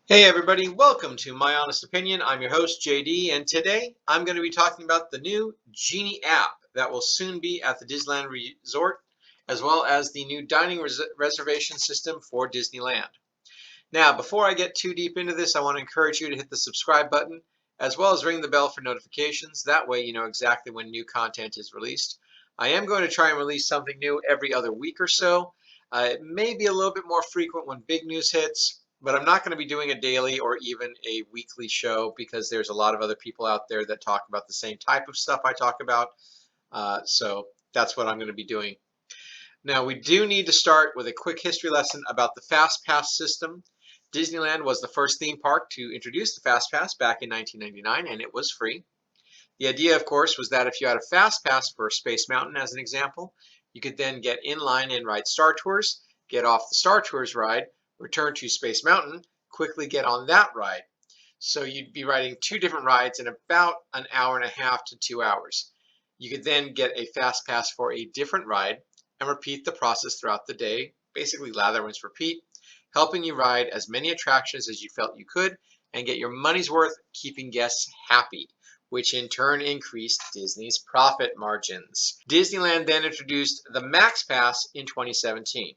Hey everybody, welcome to My Honest Opinion. I'm your host JD, and today I'm going to be talking about the new Genie app that will soon be at the Disneyland Resort, as well as the new dining reservation system for Disneyland. Now, before I get too deep into this, I want to encourage you to hit the subscribe button, as well as ring the bell for notifications. That way you know exactly when new content is released. I am going to try and release something new every other week or so. It may be a little bit more frequent when big news hits, but I'm not going to be doing a daily or even a weekly show because there's a lot of other people out there that talk about the same type of stuff I talk about. So that's what I'm going to be doing. Now, we do need to start with a quick history lesson about the Fast Pass system. Disneyland was the first theme park to introduce the Fast Pass back in 1999, and it was free. The idea, of course, was that if you had a Fast Pass for Space Mountain, as an example, you could then get in line and ride Star Tours, get off the Star Tours ride, return to Space Mountain, quickly get on that ride. So you'd be riding two different rides in about an hour and a half to 2 hours. You could then get a Fast Pass for a different ride and repeat the process throughout the day, basically lather, rinse, repeat, helping you ride as many attractions as you felt you could and get your money's worth, keeping guests happy, which in turn increased Disney's profit margins. Disneyland then introduced the Max Pass in 2017.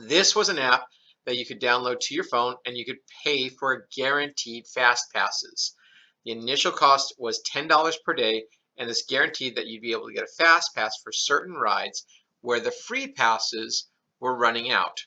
This was an app that you could download to your phone and you could pay for guaranteed fast passes. The initial cost was $10 per day, and this guaranteed that you'd be able to get a fast pass for certain rides where the free passes were running out.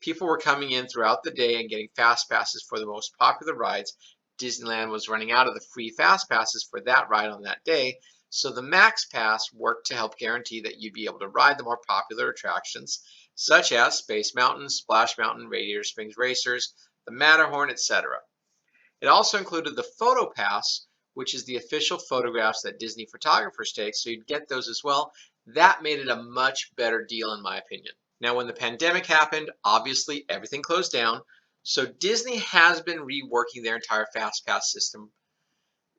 People were coming in throughout the day and getting fast passes for the most popular rides. Disneyland was running out of the free fast passes for that ride on that day, so the Max Pass worked to help guarantee that you'd be able to ride the more popular attractions such as Space Mountain, Splash Mountain, Radiator Springs Racers, the Matterhorn, etc. It also included the Photo Pass, which is the official photographs that Disney photographers take, so you'd get those as well. That made it a much better deal in my opinion. Now, when the pandemic happened, obviously everything closed down, so Disney has been reworking their entire Fast Pass system.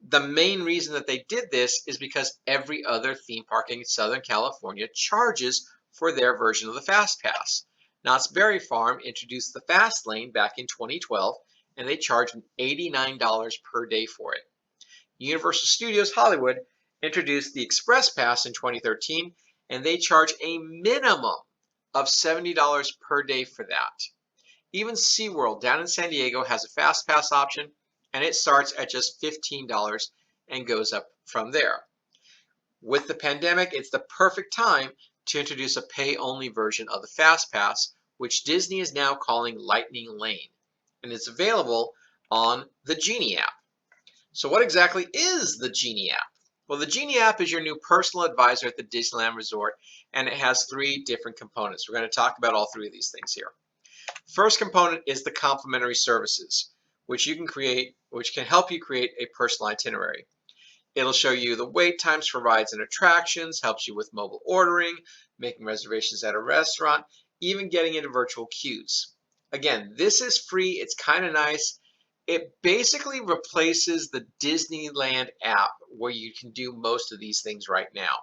The main reason that they did this is because every other theme park in Southern California charges for their version of the Fast Pass. Knott's Berry Farm introduced the Fast Lane back in 2012, and they charge $89 per day for it. Universal Studios Hollywood introduced the Express Pass in 2013, and they charge a minimum of $70 per day for that. Even SeaWorld down in San Diego has a Fast Pass option, and it starts at just $15 and goes up from there. With the pandemic, it's the perfect time to introduce a pay-only version of the Fast Pass, which Disney is now calling Lightning Lane, and it's available on the Genie app. So what exactly is the Genie app? Well, the Genie app is your new personal advisor at the Disneyland Resort, and it has three different components. We're going to talk about all three of these things here. First component is the complimentary services, which can help you create a personal itinerary. It'll show you the wait times for rides and attractions, helps you with mobile ordering, making reservations at a restaurant, even getting into virtual queues. Again, this is free. It's kind of nice. It basically replaces the Disneyland app where you can do most of these things right now.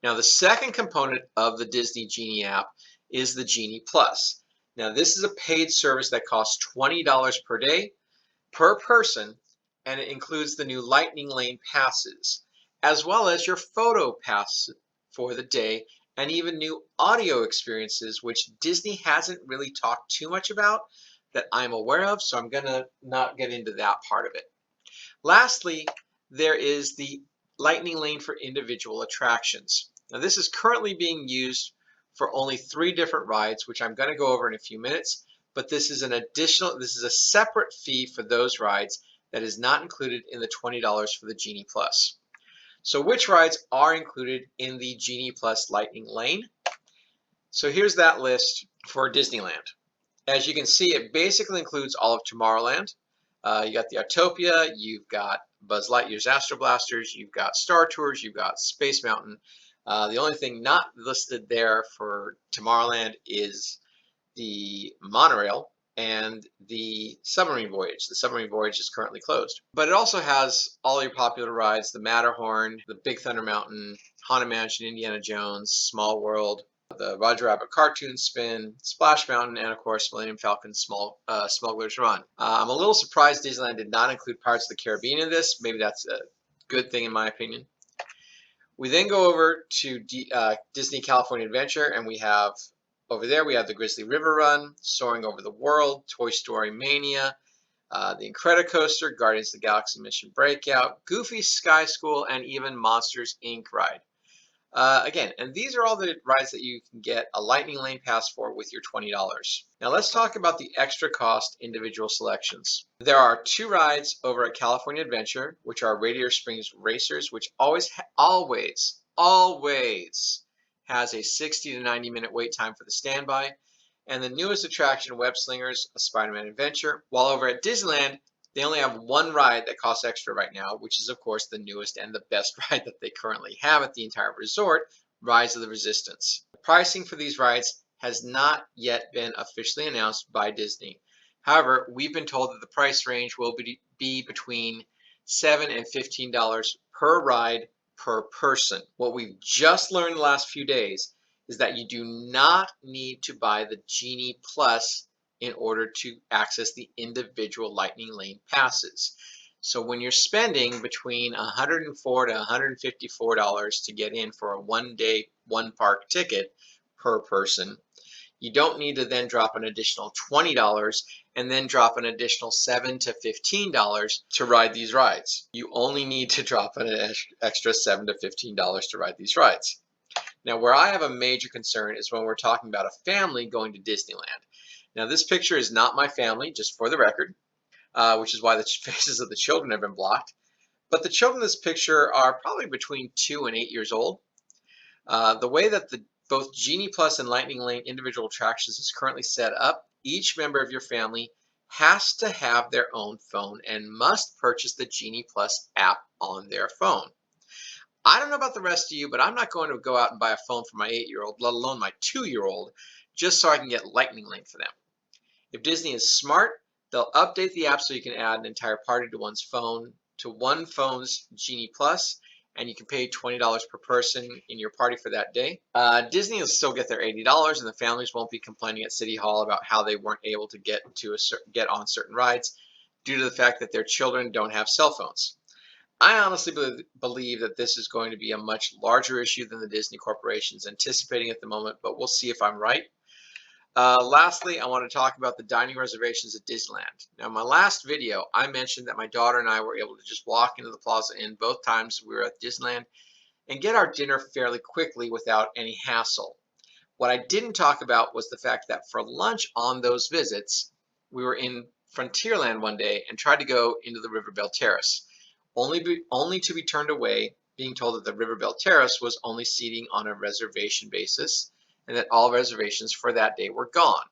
Now, the second component of the Disney Genie app is the Genie Plus. Now, this is a paid service that costs $20 per day per person, and it includes the new Lightning Lane passes, as well as your photo pass for the day, and even new audio experiences, which Disney hasn't really talked too much about that I'm aware of, so I'm going to not get into that part of it. Lastly, there is the Lightning Lane for individual attractions. Now, this is currently being used for only 3 different rides, which I'm going to go over in a few minutes, but this is a separate fee for those rides that is not included in the $20 for the Genie Plus. So which rides are included in the Genie Plus Lightning Lane? So here's that list for Disneyland. As you can see, it basically includes all of Tomorrowland. You got the Autopia, you've got Buzz Lightyear's Astro Blasters, you've got Star Tours, you've got Space Mountain. The only thing not listed there for Tomorrowland is the monorail and the submarine voyage. The submarine voyage is currently closed. But it also has all your popular rides, the Matterhorn, the Big Thunder Mountain, Haunted Mansion, Indiana Jones, Small World, the Roger Rabbit Cartoon Spin, Splash Mountain, and of course Millennium Falcon Smuggler's Run. I'm a little surprised Disneyland did not include Pirates of the Caribbean in this. Maybe that's a good thing in my opinion. We then go over to Disney California Adventure, and we have over there we have the Grizzly River Run, Soaring Over the World, Toy Story Mania, the Incredicoaster, Guardians of the Galaxy Mission Breakout, Goofy's Sky School, and even Monsters Inc. ride. Again, and these are all the rides that you can get a Lightning Lane pass for with your $20. Now let's talk about the extra cost individual selections. There are 2 rides over at California Adventure, which are Radiator Springs Racers, which always has a 60 to 90 minute wait time for the standby, and the newest attraction, Web Slingers, a Spider-Man adventure. While over at Disneyland, they only have 1 ride that costs extra right now, which is, of course, the newest and the best ride that they currently have at the entire resort, Rise of the Resistance. The pricing for these rides has not yet been officially announced by Disney. However, we've been told that the price range will be between $7 and $15 per ride per person. What we've just learned the last few days is that you do not need to buy the Genie Plus in order to access the individual Lightning Lane passes. So when you're spending between $104 to $154 to get in for a 1-day, 1-park ticket per person, you don't need to then drop an additional $20 and then drop an additional $7 to $15 to ride these rides. You only need to drop an extra $7 to $15 to ride these rides. Now, where I have a major concern is when we're talking about a family going to Disneyland. Now, this picture is not my family, just for the record, which is why the faces of the children have been blocked. But the children in this picture are probably between 2 and 8 years old. The way that both Genie Plus and Lightning Lane individual attractions is currently set up, each member of your family has to have their own phone and must purchase the Genie Plus app on their phone. I don't know about the rest of you, but I'm not going to go out and buy a phone for my 8-year-old, let alone my 2-year-old, just so I can get Lightning Lane for them. If Disney is smart, they'll update the app so you can add an entire party to one phone's Genie Plus, and you can pay $20 per person in your party for that day. Disney will still get their $80, and the families won't be complaining at City Hall about how they weren't able to get on certain rides due to the fact that their children don't have cell phones. I honestly believe that this is going to be a much larger issue than the Disney Corporation is anticipating at the moment, but we'll see if I'm right. Lastly, I want to talk about the dining reservations at Disneyland. Now, in my last video, I mentioned that my daughter and I were able to just walk into the Plaza Inn both times we were at Disneyland and get our dinner fairly quickly without any hassle. What I didn't talk about was the fact that for lunch on those visits, we were in Frontierland one day and tried to go into the River Belle Terrace, only to be turned away, being told that the River Belle Terrace was only seating on a reservation basis, and that all reservations for that day were gone.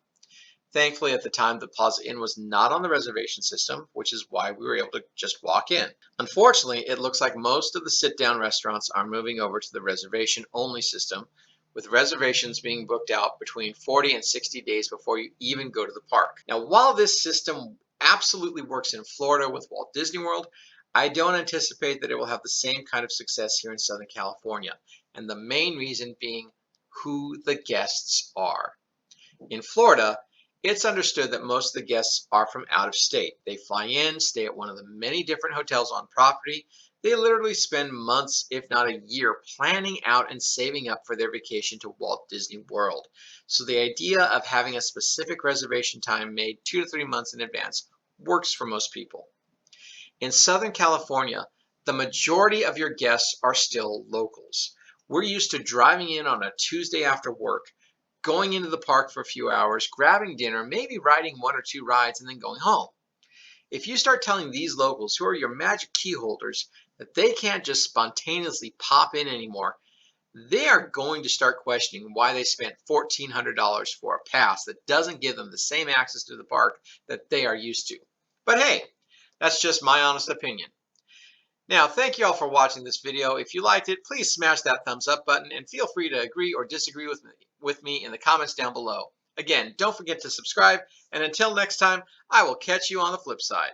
Thankfully, at the time, the Plaza Inn was not on the reservation system, which is why we were able to just walk in. Unfortunately, it looks like most of the sit-down restaurants are moving over to the reservation-only system, with reservations being booked out between 40 and 60 days before you even go to the park. Now, while this system absolutely works in Florida with Walt Disney World, I don't anticipate that it will have the same kind of success here in Southern California, and the main reason being who the guests are. In Florida, it's understood that most of the guests are from out of state. They fly in, stay at one of the many different hotels on property. They literally spend months, if not a year, planning out and saving up for their vacation to Walt Disney World. So the idea of having a specific reservation time made 2 to 3 months in advance works for most people. In Southern California, the majority of your guests are still locals. We're used to driving in on a Tuesday after work, going into the park for a few hours, grabbing dinner, maybe riding 1 or 2 rides, and then going home. If you start telling these locals, who are your magic key holders, that they can't just spontaneously pop in anymore, they are going to start questioning why they spent $1,400 for a pass that doesn't give them the same access to the park that they are used to. But hey, that's just my honest opinion. Now, thank you all for watching this video. If you liked it, please smash that thumbs up button and feel free to agree or disagree with me in the comments down below. Again, don't forget to subscribe, and until next time, I will catch you on the flip side.